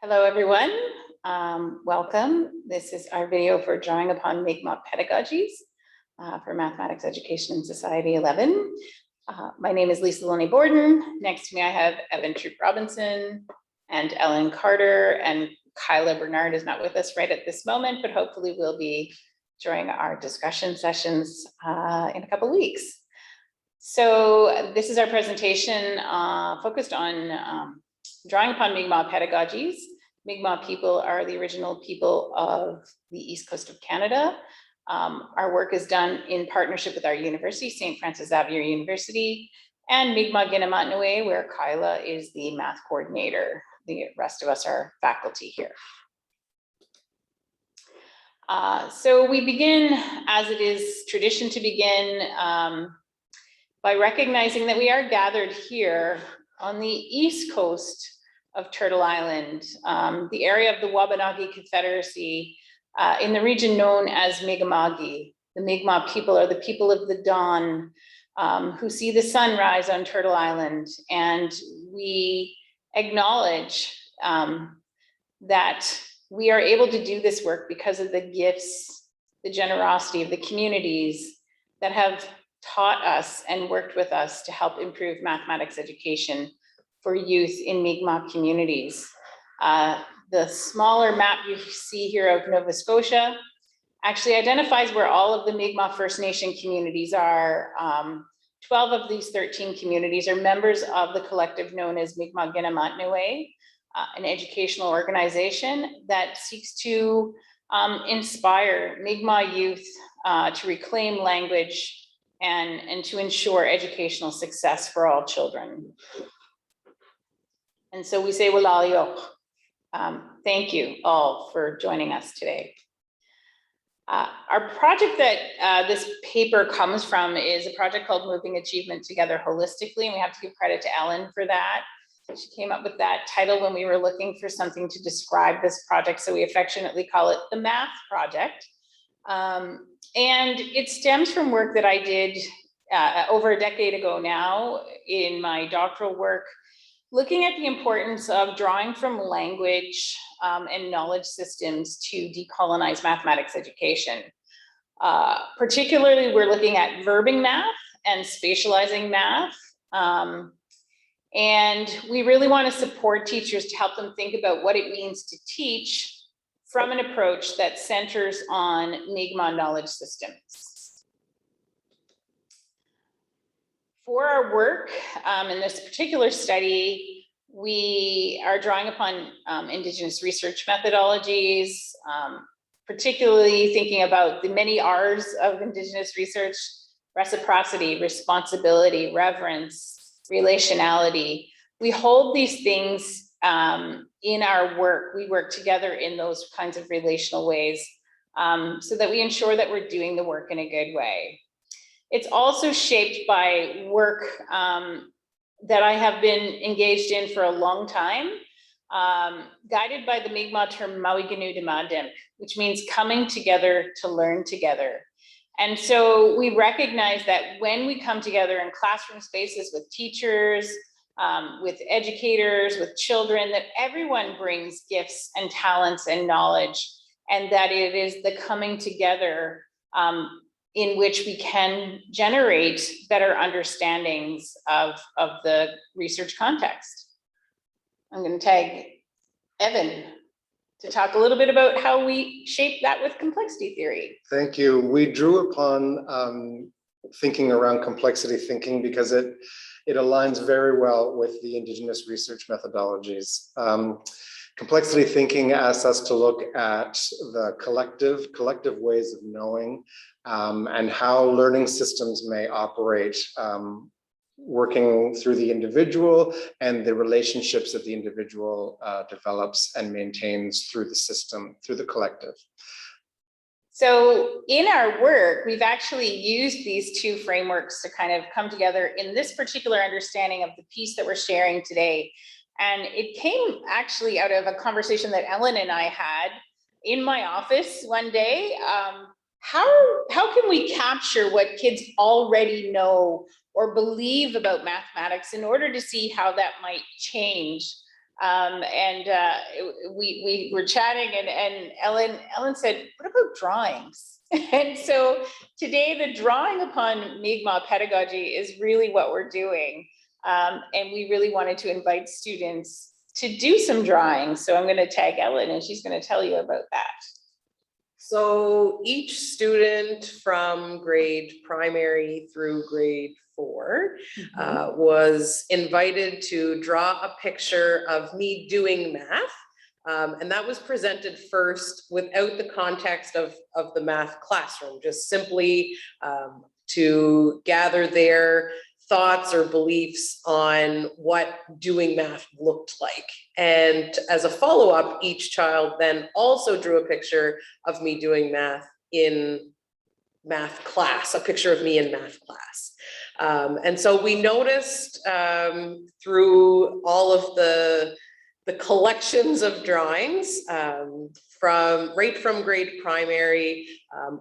Hello, everyone. Welcome. This is our video for drawing upon Mi'kmaq pedagogies for Mathematics Education in Society 11. My name is Lunney Borden. Next to me, I have Evan Throop-Robinson and Ellen Carter, and Kyla Bernard is not with us right at this moment, but hopefully we'll be joining our discussion sessions in a couple weeks. So this is our presentation focused on drawing upon Mi'kmaq pedagogies. Mi'kmaq people are the original people of the East Coast of Canada. Our work is done in partnership with our university, St. Francis Xavier University, and Mi'kmaq Ginamatnue, where Kyla is the math coordinator. The rest of us are faculty here. So we begin, as it is tradition to begin, by recognizing that we are gathered here on the East Coast of Turtle Island, the area of the Wabanaki Confederacy, in the region known as Mi'kma'ki. The Mi'kmaq people are the people of the dawn, who see the sun rise on Turtle Island, and we acknowledge that we are able to do this work because of the gifts, the generosity of the communities that have taught us and worked with us to help improve mathematics education for youth in Mi'kmaq communities. The smaller map you see here of Nova Scotia actually identifies where all of the Mi'kmaq First Nation communities are. 12 of these 13 communities are members of the collective known as Mi'kmaq Ginamatnue, an educational organization that seeks to inspire Mi'kmaq youth to reclaim language and to ensure educational success for all children. And so we say Walalio. Thank you all for joining us today. Our project that this paper comes from is a project called Moving Achievement Together Holistically, and we have to give credit to Ellen for that. She came up with that title when we were looking for something to describe this project, so we affectionately call it the Math Project. And it stems from work that I did over a decade ago now in my doctoral work, looking at the importance of drawing from language and knowledge systems to decolonize mathematics education. Particularly, we're looking at verbing math and spatializing math. And we really want to support teachers to help them think about what it means to teach from an approach that centers on Mi'kmaq knowledge systems. For our work in this particular study, we are drawing upon Indigenous research methodologies, particularly thinking about the many R's of Indigenous research: reciprocity, responsibility, reverence, relationality. We hold these things in our work. We work together in those kinds of relational ways so that we ensure that we're doing the work in a good way. It's also shaped by work that I have been engaged in for a long time, guided by the Mi'kmaq term Mawiganu de Madim, which means coming together to learn together. And so we recognize that when we come together in classroom spaces with teachers, with educators, with children, that everyone brings gifts and talents and knowledge, and that it is the coming together in which we can generate better understandings of the research context. I'm going to tag Evan to talk a little bit about how we shape that with complexity theory. Thank you. We drew upon thinking around complexity thinking because it aligns very well with the Indigenous research methodologies. Complexity thinking asks us to look at the collective ways of knowing and how learning systems may operate, working through the individual and the relationships that the individual develops and maintains through the system, through the collective. So in our work, we've actually used these two frameworks to kind of come together in this particular understanding of the piece that we're sharing today. And it came actually out of a conversation that Ellen and I had in my office one day. How can we capture what kids already know or believe about mathematics in order to see how that might change We were chatting, and Ellen said, "What about drawings?" And so today, the drawing upon Mi'kmaq pedagogy is really what we're doing, and we really wanted to invite students to do some drawings. So I'm going to tag Ellen, and she's going to tell you about that. So each student from grade primary through grade 4 was invited to draw a picture of me doing math. And that was presented first without the context of the math classroom, just simply to gather their thoughts or beliefs on what doing math looked like. And as a follow-up, each child then also drew a picture of me doing math in math class, a picture of me in math class. And so we noticed through all of the collections of drawings from grade primary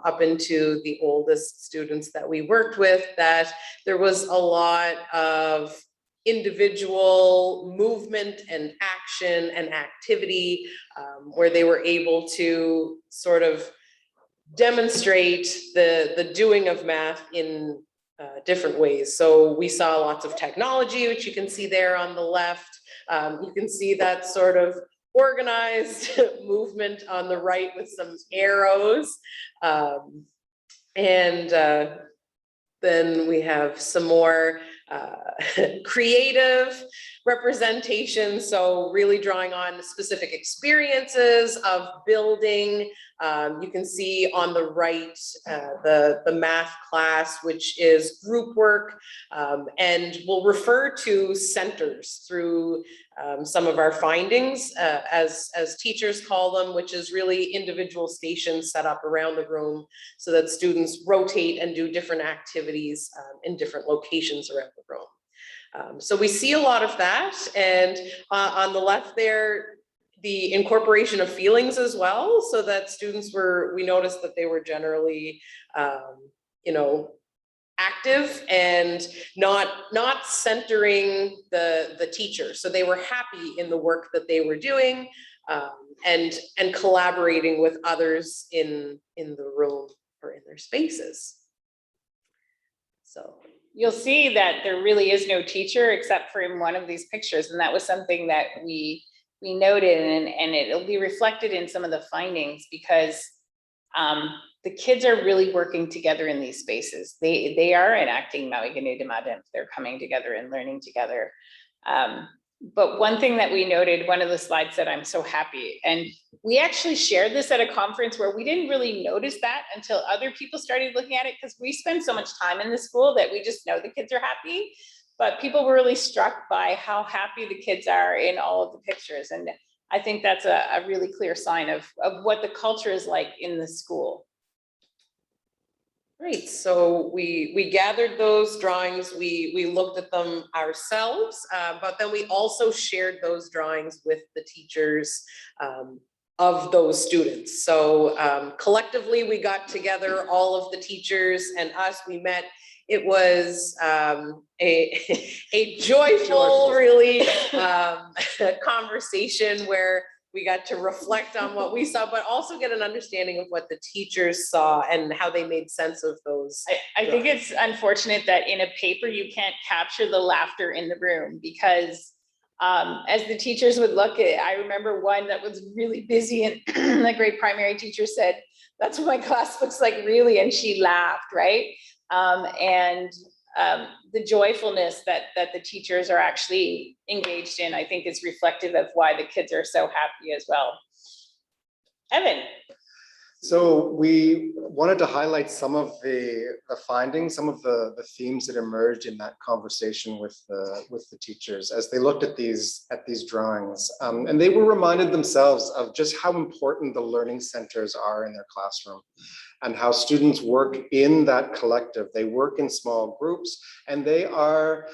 up into the oldest students that we worked with, that there was a lot of individual movement and action and activity where they were able to sort of demonstrate the doing of math in different ways. So we saw lots of technology, which you can see there on the left. You can see that sort of organized movement on the right with some arrows. Then we have some more creative representation. So really drawing on specific experiences of building. You can see on the right, the math class, which is group work, and we'll refer to centers through some of our findings, as teachers call them, which is really individual stations set up around the room so that students rotate and do different activities in different locations around the room. So we see a lot of that, and on the left there, the incorporation of feelings as well, so that students we noticed that they were generally, active and not centering the teacher. So they were happy in the work that they were doing, and collaborating with others in the room or in their spaces. So you'll see that there really is no teacher except for in one of these pictures, and that was something that we noted, and it'll be reflected in some of the findings, because the kids are really working together in these spaces. They are enacting Mawiganu Dumadimp. They're coming together and learning together. But one thing that we noted, one of the slides said, "I'm so happy." And we actually shared this at a conference where we didn't really notice that until other people started looking at it, because we spend so much time in the school that we just know the kids are happy. But people were really struck by how happy the kids are in all of the pictures. And I think that's a really clear sign of what the culture is like in the school. Great. So we gathered those drawings, we looked at them ourselves, but then we also shared those drawings with the teachers of those students. So collectively, we got together, all of the teachers and us, we met. It was a joyful, really conversation where we got to reflect on what we saw, but also get an understanding of what the teachers saw and how they made sense of those. I think it's unfortunate that in a paper you can't capture the laughter in the room, because as the teachers would look at it, I remember one that was really busy, and the grade primary teacher said, "That's what my class looks like, really," and she laughed, right? The joyfulness that the teachers are actually engaged in, I think, is reflective of why the kids are so happy as well. Evan. So we wanted to highlight some of the findings, some of the themes that emerged in that conversation with the teachers as they looked at these drawings, and they were reminded themselves of just how important the learning centers are in their classroom, and how students work in that collective. They work in small groups, and they are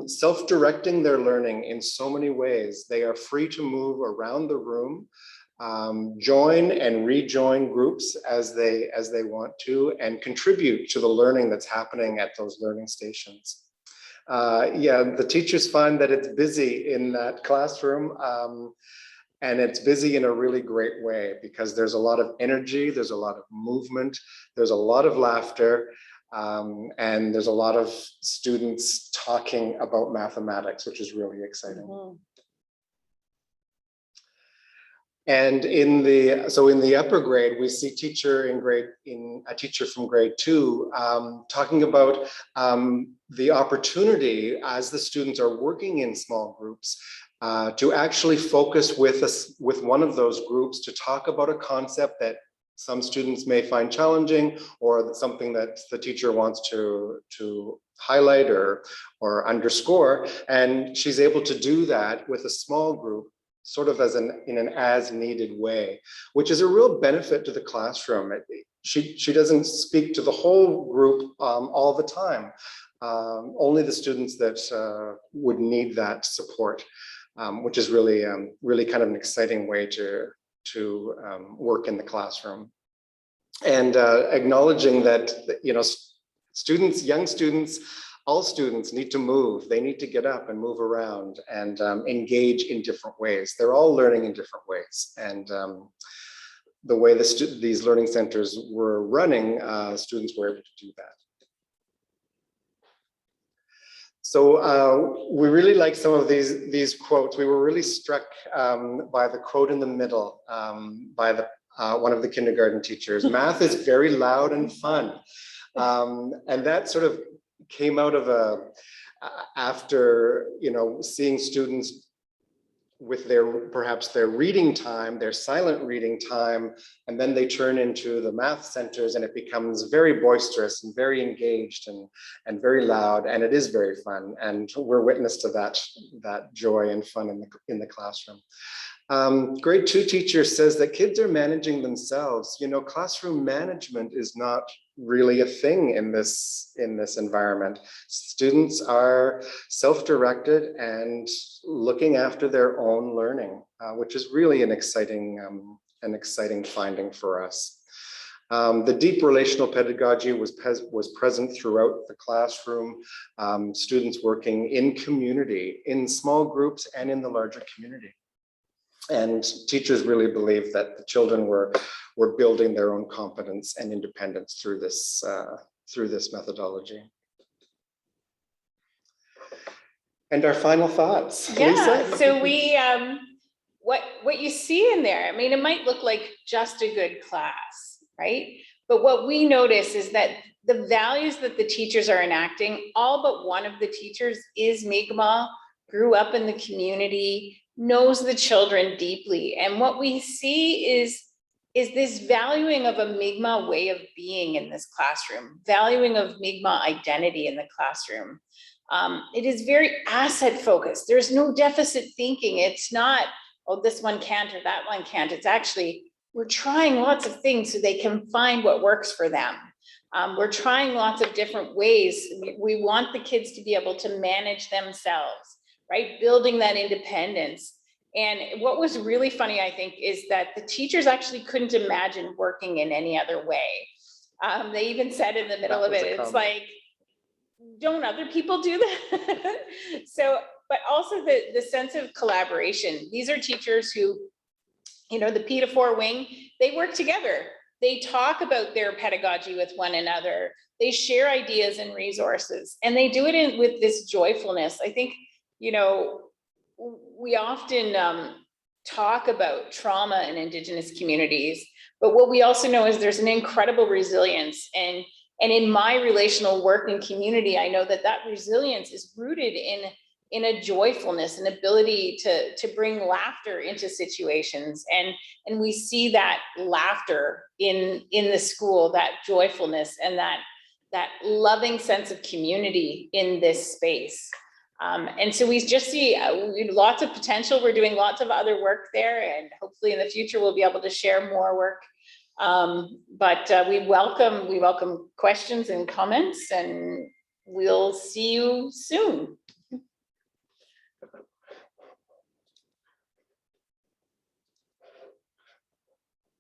self-directing their learning in so many ways. They are free to move around the room, join and rejoin groups as they want to, and contribute to the learning that's happening at those learning stations. Yeah, the teachers find that it's busy in that classroom. And it's busy in a really great way because there's a lot of energy, there's a lot of movement, there's a lot of laughter, and there's a lot of students talking about mathematics, which is really exciting. Mhm. And in the upper grade, we see a teacher from grade 2 talking about the opportunity as the students are working in small groups to actually focus with one of those groups to talk about a concept that some students may find challenging, or something that the teacher wants to highlight or underscore. And she's able to do that with a small group, sort of in an as needed way, which is a real benefit to the classroom. She doesn't speak to the whole group all the time, only the students that would need that support, which is really kind of an exciting way to work in the classroom. And acknowledging that, you know, young students, all students need to move. They need to get up and move around and engage in different ways. They're all learning in different ways. And the way these learning centers were running, students were able to do that. So we really like some of these quotes. We were really struck by the quote in the middle by one of the kindergarten teachers. "Math is very loud and fun." And that sort of came out of after, you know, seeing students with perhaps their reading time, their silent reading time, and then they turn into the math centers and it becomes very boisterous and very engaged and very loud, and it is very fun. And we're witness to that joy and fun in the classroom. Grade 2 teacher says that kids are managing themselves. You know, classroom management is not really a thing in this environment. Students are self-directed and looking after their own learning, which is really an exciting finding for us. The deep relational pedagogy was present throughout the classroom. Students working in community, in small groups, and in the larger community. And teachers really believe that the children were building their own competence and independence through this methodology. And our final thoughts, Yeah, Lisa? so we, what you see in there, I mean, it might look like just a good class, right? But what we notice is that the values that the teachers are enacting, all but one of the teachers is Mi'kmaq, grew up in the community, knows the children deeply. And what we see is this valuing of a Mi'kmaq way of being in this classroom, valuing of Mi'kmaq identity in the classroom. It is very asset focused. There's no deficit thinking. It's not, oh, this one can't or that one can't. It's actually, we're trying lots of things so they can find what works for them. We're trying lots of different ways. We want the kids to be able to manage themselves, right? Building that independence. And what was really funny, I think, is that the teachers actually couldn't imagine working in any other way. They even said in the middle of it, it's like, don't other people do that? So, but also the sense of collaboration. These are teachers who, you know, the P to 4 wing, they work together. They talk about their pedagogy with one another. They share ideas and resources, and they do it with this joyfulness. I think, you know, we often talk about trauma in Indigenous communities, but what we also know is there's an incredible resilience. And in my relational work and community, I know that resilience is rooted in a joyfulness, an ability to bring laughter into situations. And we see that laughter in the school, that joyfulness and that loving sense of community in this space. And so we just see lots of potential. We're doing lots of other work there, and hopefully in the future we'll be able to share more work. But we welcome questions and comments, and we'll see you soon.